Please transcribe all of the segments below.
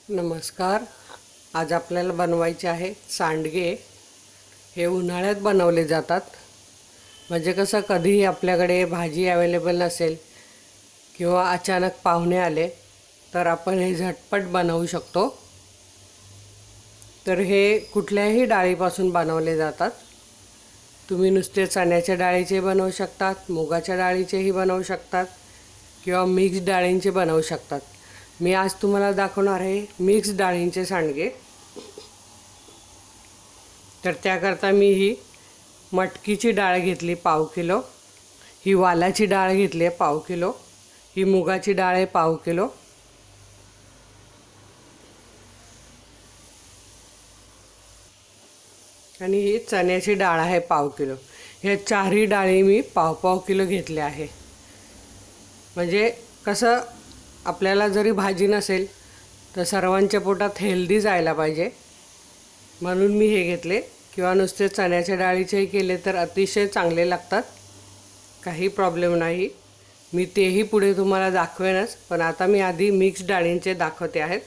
नमस्कार. आज आपल्याला बनवायचे आहे सांडगे. हे उन्हाळ्यात बनवले जातात. म्हणजे कसं कधीही आपल्याकडे भाजी अवेलेबल नसेल किंवा अचानक पाहुणे आले तर आपण हे झटपट बनवू शकतो. तर हे कुठल्याही डाळीपासून बनवले जातात. तुम्ही नुसते चण्याच्या डाळीचे बनवू शकतात, मुगाच्या डाळीचेही बनवू शकतात किंवा मिक्स डाळींचे बनवू शकतात. मी आज तुम्हाला दाखवणार आहे मिक्स डाळींचे सांडगे. तर त्याकरता मी ही मटकीची डाळ घेतली पाव किलो, ही वालाची डाळ घेतली आहे पाव किलो, ही मुगाची डाळ आहे पाव किलो, आणि ही चण्याची डाळ आहे पाव किलो. हे चारही डाळी मी पाव पाव किलो घेतले आहे. म्हणजे कसं आपल्याला जरी भाजी नसेल तर सर्वांच्या पोटात हेल्दी जायला पाहिजे म्हणून मी हे घेतले. किंवा नुसते चण्याच्या डाळीचेही केले तर अतिशय चांगले लागतात, काही प्रॉब्लेम नाही. मी तेही पुढे तुम्हाला दाखवेनच, पण आता मी आधी मिक्स डाळींचे दाखवते आहेत.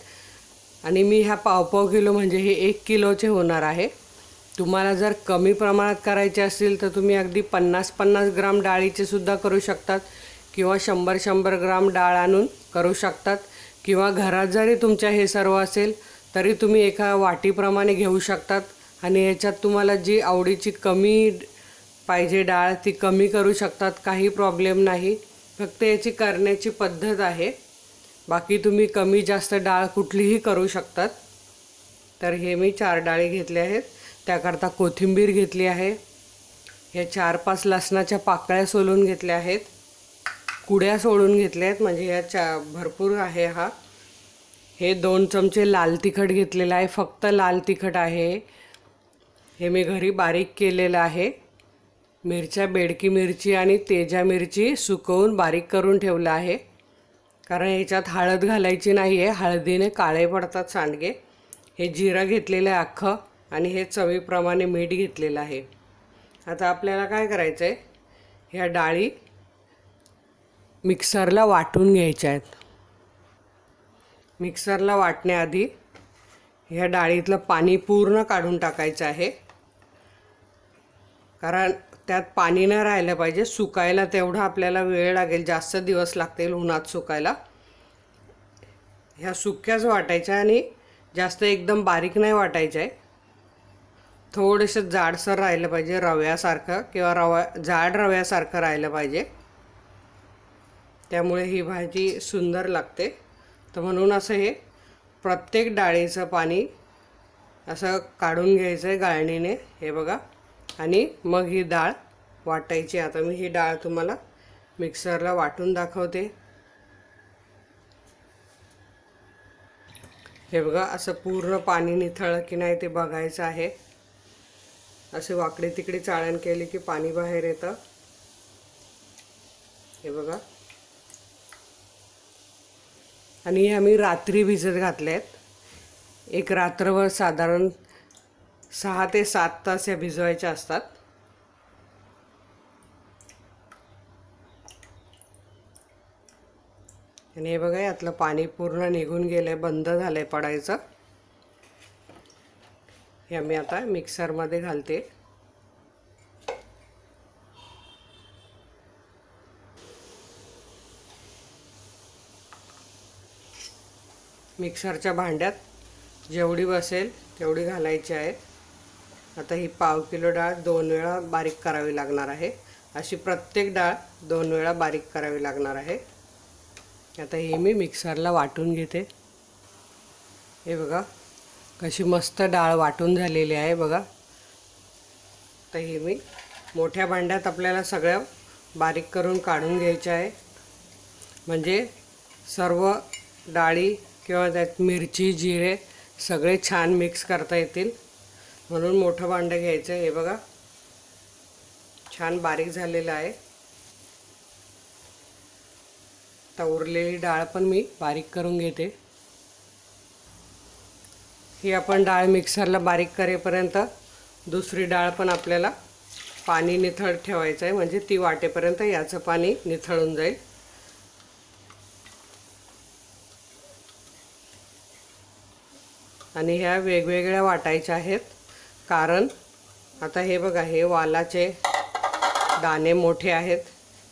आणि मी ह्या पाव पाव किलो म्हणजे हे 1 किलोचे होणार आहे. तुम्हाला जर कमी प्रमाणात करायचे असतील तर तुम्ही अगदी 50-50 ग्राम डाळीचे सुद्धा करू शकतात किंवा 100-100 ग्राम डाळ आणून करू शकतात. किंवा घरात जरी तुमच्या हे सर्व असेल तरी तुम्ही एका वाटीप्रमाणे घेऊ शकतात आणि याच्यात तुम्हाला जी आवडीची कमी पाहिजे डाळ ती कमी करू शकतात, काही प्रॉब्लेम नाही. फक्त याची करण्याची पद्धत आहे. बाकी तुम्ही कमी जास्त डाळ कुठलीही करू शकतात. तर हे मी 4 डाळी घेतल्या आहेत. त्याकरता कोथिंबीर घेतली आहे. हे 4-5 लसणाच्या पाकळ्या सोलून घेतल्या आहेत, कुड्या सोडून घेतल्या आहेत, म्हणजे ह्या भरपूर आहे. हे 2 चमचे लाल तिखट घेतलेलं आहे, फक्त लाल तिखट आहे. हे मी घरी बारीक केलेलं आहे. मिरच्या, बेडकी मिरची आणि तेजा मिरची सुकवून बारीक करून ठेवलं आहे, कारण याच्यात हळद घालायची नाही आहे, हळदीने काळे पडतात सांडगे. हे जिरं घेतलेलं आहे अख्खं, आणि हे चवीप्रमाणे मीठ घेतलेलं आहे. आता आपल्याला काय करायचं आहे, ह्या डाळी मिक्सरला वाटून घ्यायच्या आहेत. मिक्सरला वाटण्याआधी ह्या डाळीतलं पाणी पूर्ण काढून टाकायचं आहे, कारण त्यात पाणी न राहिलं पाहिजे. सुकायला तेवढा आपल्याला वेळ लागेल, जास्त दिवस लागतील उन्हात सुकायला. ह्या सुक्याच वाटायच्या आणि जास्त एकदम बारीक नाही वाटायच्या आहे. थोडंसं जाडसर राहिलं पाहिजे, रव्यासारखं किंवा जाड रव्यासारखं राहिलं पाहिजे. त्यामुळे ही भाजी सुंदर लागते. तर म्हणून असं हे प्रत्येक डाळीचं पाणी असं काढून घ्यायचं आहे गाळणीने, हे बघा. आणि मग ही डाळ वाटायची. आता मी ही डाळ तुम्हाला मिक्सरला वाटून दाखवते. हे बघा, असं पूर्ण पाणी निथळलं की नाही ते बघायचं आहे. असे वाकडे तिकडे चाळण केली की पाणी बाहेर येतं, हे बघा. आणि हे आम्ही रात्री भिजत घातले आहेत. एक रात्रभर साधारण 6 ते 7 तास या भिजवायच्या असतात. आणि हे बघा, यातलं पाणी पूर्ण निघून गेलंय, बंद झालंय पडायचं. हे मी आता मिक्सरमध्ये घालते. मिक्सरच्या भांड्यात जेवढी बसेल तेवढी घालायची आहे. आता ही पाव किलो डाळ 2 वेळा बारीक करावी लागणार आहे. अशी प्रत्येक डाळ 2 वेळा बारीक करावी लागणार आहे. आता ही मी मिक्सरला वाटून घेते. हे बघा, कशी मस्त डाळ वाटून झालेली आहे बघा. तर ही मी मोठ्या भांड्यात आपल्याला सगळं बारीक करून काढून घ्यायचं आहे, म्हणजे सर्व डाळी किंवा त्यात मिरची, जिरे सगळे छान मिक्स करता येतील. म्हणून मोठं भांडं घ्यायचं. हे बघा, छान बारीक झालेलं आहे. आता उरलेली डाळ पण मी बारीक करून घेते. ही आपण डाळ मिक्सरला बारीक करेपर्यंत दुसरी डाळ पण आपल्याला पाणी निथळ ठेवायचं आहे, म्हणजे ती वाटेपर्यंत याचं पाणी निथळून जाईल. आणि ह्या वेगवेगळ्या वाटायच्या आहेत, कारण आता हे बघा, हे वालाचे दाणे मोठे आहेत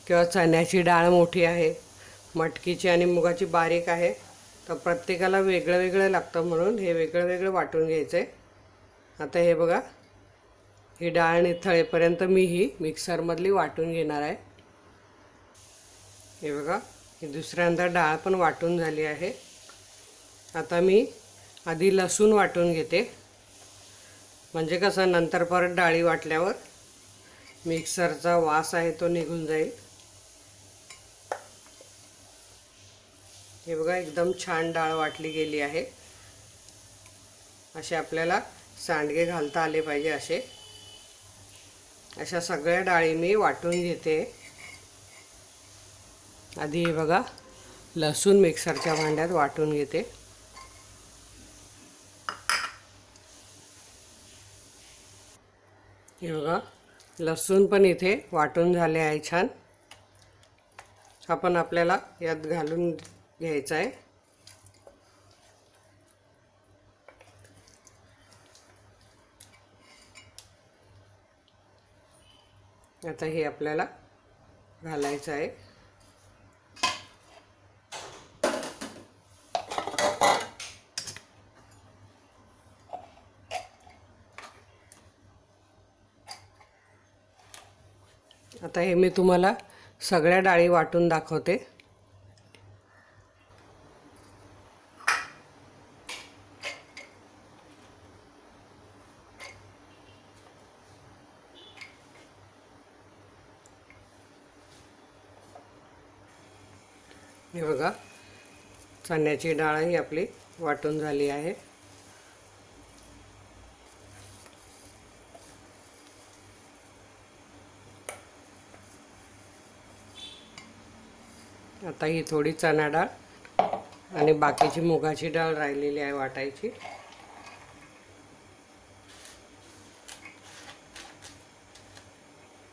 किंवा चण्याची डाळ मोठी आहे, मटकीची आणि मुगाची बारीक आहे, तर प्रत्येकाला वेगळं वेगळं लागतं, म्हणून हे वेगळं वेगळं वाटून घ्यायचं आहे. आता हे बघा, ही डाळ निथळेपर्यंत मी ही मिक्सरमधली वाटून घेणार आहे. हे बघा, ही दुसऱ्यांदा डाळ पण वाटून झाली आहे. आता मी आधी लसूण वाटून घेते, म्हणजे कसं नंतर परत डाळी वाटल्यावर मिक्सरचा वास आहे तो निघून जाईल. हे बघा, एकदम छान डाळ वाटली गेली आहे. असे आपल्याला सांडगे घालता आले पाहिजे. अशा सगळ्या डाळी मी वाटून घेते. आधी हे बघा, लसूण मिक्सरच्या भांड्यात वाटून घेते. हे बघा, लसूण पण इथे वाटून झाले आहे छान. आपण आपल्याला यात घालून घ्यायचा आहे. आता हे आपल्याला घालायचं आहे. आता हे मी तुम्हाला सगळ्या डाळी वाटून दाखवते. हे बघा, चण्याची डाळ ही आपली वाटून झाली आहे. आता ही थोडी चणा डाळ आणि बाकीची मुगाची डाळ राहिलेली आहे वाटायची.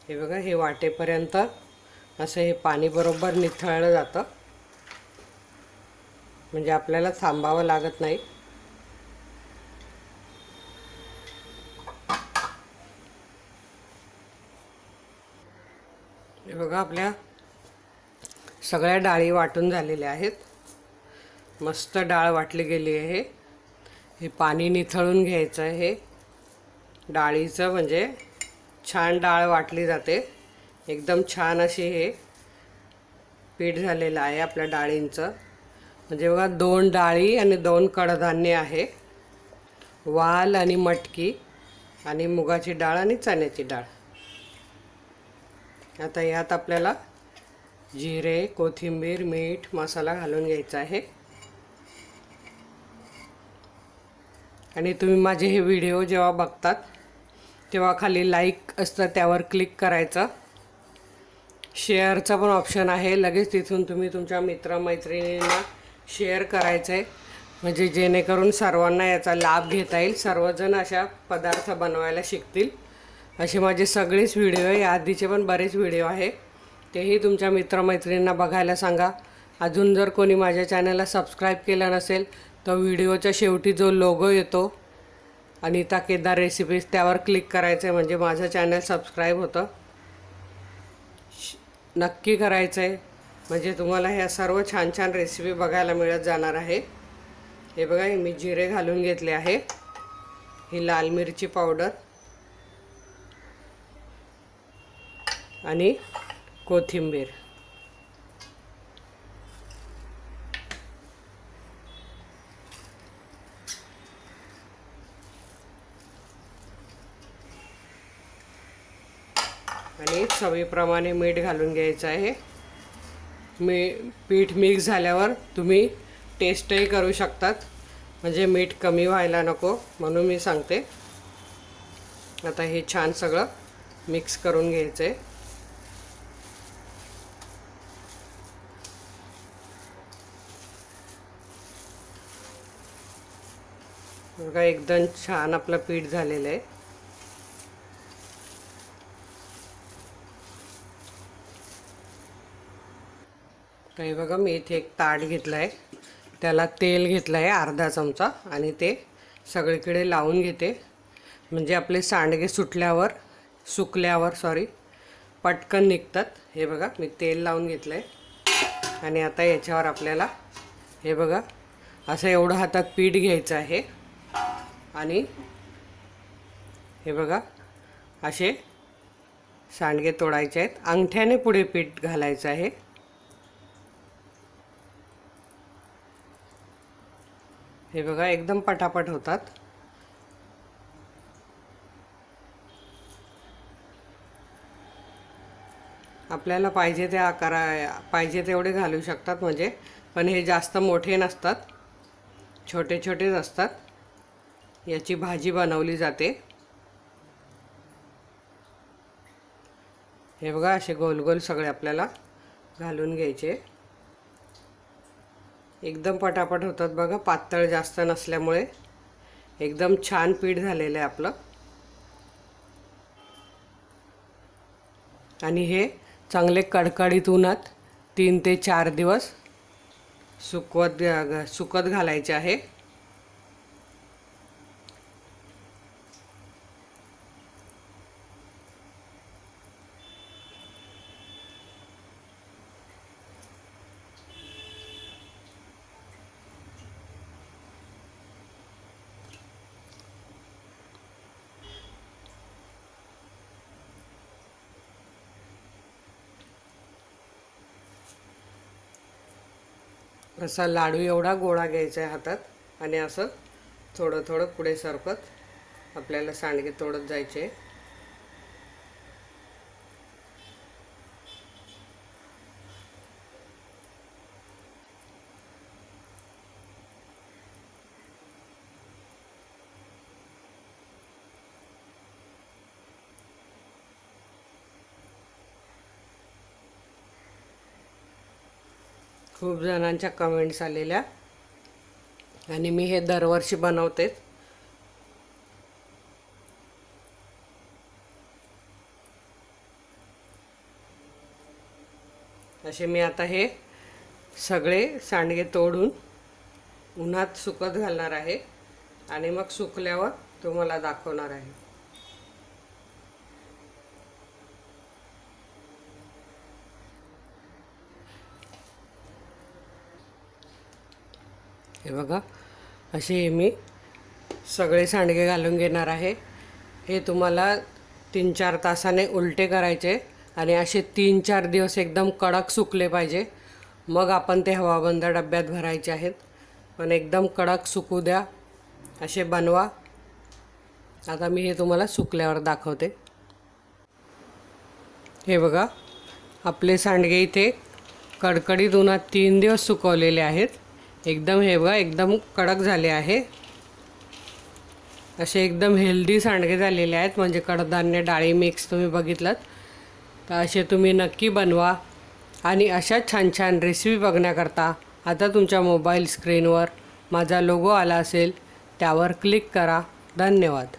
हे बघा, हे वाटेपर्यंत असं हे पाणी बरोबर निथळलं जातं, म्हणजे आपल्याला थांबावं लागत नाही. हे बघा, आपल्या सगळ्या डाळी वाटून झालेल्या आहेत. मस्त डाळ वाटली गेली आहे. हे पाणी निथळून घ्यायचं आहे डाळीचं, म्हणजे छान डाळ वाटली जाते. एकदम छान अशी हे पीठ झालेलं आहे आपल्या डाळींचं. म्हणजे बघा, 2 डाळी आणि 2 कडधान्य आहे, वाल आणि मटकी आणि मुगाची डाळ आणि चण्याची डाळ. आता यात आपल्याला जिरे, कोथिंबीर, मीठ, मसाला घालून घ्यायचा आहे. आणि तुम्ही माझे हे व्हिडिओ जेव्हा बघतात तेव्हा खाली लाईक असतं, त्यावर क्लिक करायचं. शेअरचा पण ऑप्शन आहे, लगेच तिथून तुम्ही तुमच्या मित्रमैत्रिणींना शेअर करायचं आहे, म्हणजे जेणेकरून सर्वांना याचा लाभ घेता येईल, सर्वजण अशा पदार्थ बनवायला शिकतील. असे माझे सगळेच व्हिडिओ आहे, आधीचे पण बरेच व्हिडिओ आहे, तेही तुमच्या मित्रमैत्रिणींना बघायला सांगा. अजून जर कोणी माझ्या चॅनलला सबस्क्राईब केलं नसेल तर व्हिडिओच्या शेवटी जो लोगो येतो अनिता केदार रेसिपीज, त्यावर क्लिक करायचं आहे, म्हणजे माझं चॅनल सबस्क्राईब होतं. नक्की करायचं आहे, म्हणजे तुम्हाला ह्या सर्व छान छान रेसिपी बघायला मिळत जाणार आहे. हे बघा, मी जिरे घालून घेतले आहे, ही लाल मिरची पावडर आणि कोथिंबीर. आणि चवीप्रमाणे मीठ घालून घ्यायचं आहे. पीठ मिक्स झाल्यावर तुम्ही टेस्टही करू शकतात, म्हणजे मीठ कमी व्हायला नको म्हणून मी सांगते. आता हे छान सगळं मिक्स करून घ्यायचं आहे. बघा, एकदम छान आपलं पीठ झालेलं आहे. हे बघा, मी इथे एक ताट घेतलं आहे, त्याला तेल घेतलं आहे अर्धा चमचा आणि ते सगळीकडे लावून घेते, म्हणजे आपले सांडगे सुकल्यावर पटकन निघतात। हे बघा मी तेल लावून घेतलं आहे आणि आता याच्यावर आपल्याला हे बघा असं एवढं हातात पीठ घ्यायचं आहे आणि हे बघा असे सांडगे तोडायचे आहेत। अंगठ्याने पुढे पीठ घालायचं आहे। हे बघा एकदम पटापट होतात। आपल्याला पाहिजे ते पाहिजे तेवढे घालू शकतात म्हणजे, पण हे जास्त मोठे नसतात, छोटे छोटेच असतात। याची भाजी बनवली जाते। हे बघा असे गोल गोल सगळे आपल्याला घालून घ्यायचे। एकदम पटापट होतात बघा, पातळ जास्त नसल्यामुळे एकदम छान पीठ झालेलं आहे आपलं। आणि हे चांगले कडकडीत उन्हात 3 ते 4 दिवस सुकत घालायचे आहे। असा लाडू एवढा गोळा घ्यायचा आहे हातात आणि असं थोडं थोडं पुढे सरकत आपल्याला सांडगे तोडत जायचे। खूप जणांच्या कमेंट्स आलेल्या आणि मी हे दरवर्षी बनवते। असे मी आता हे सगळे सांडगे तोडून उन्हात सुकत घालणार आहे आणि मग सुकल्यावर तुम्हाला दाखवणार आहे। हे बघा असे मी सगळे सांडगे घालून घेणार आहे। हे तुम्हाला 3-4 तासाने उलटे करायचे आणि असे 3-4 दिवस एकदम कडक सुकले पाहिजे, मग आपण ते हवाबंद डब्यात भरायचे आहेत। पण एकदम कडक सुकू द्या, असे बनवा। आता मी हे तुम्हाला सुकल्यावर दाखवते। हे बघा आपले सांडगे इथे कडकडीत उन्हात 3 दिवस सुकवलेले आहेत। एकदम हे बघा एकदम कडक झाले आहे। असे एकदम हेल्दी सांडगे झालेले आहेत, म्हणजे कडधान्य डाळी मिक्स तुम्ही बघितलात तर असे तुम्ही नक्की बनवा। आणि अशा छान छान रेसिपी बघण्याकरता आता तुमच्या मोबाईल स्क्रीनवर माझा लोगो आला असेल, त्यावर क्लिक करा। धन्यवाद।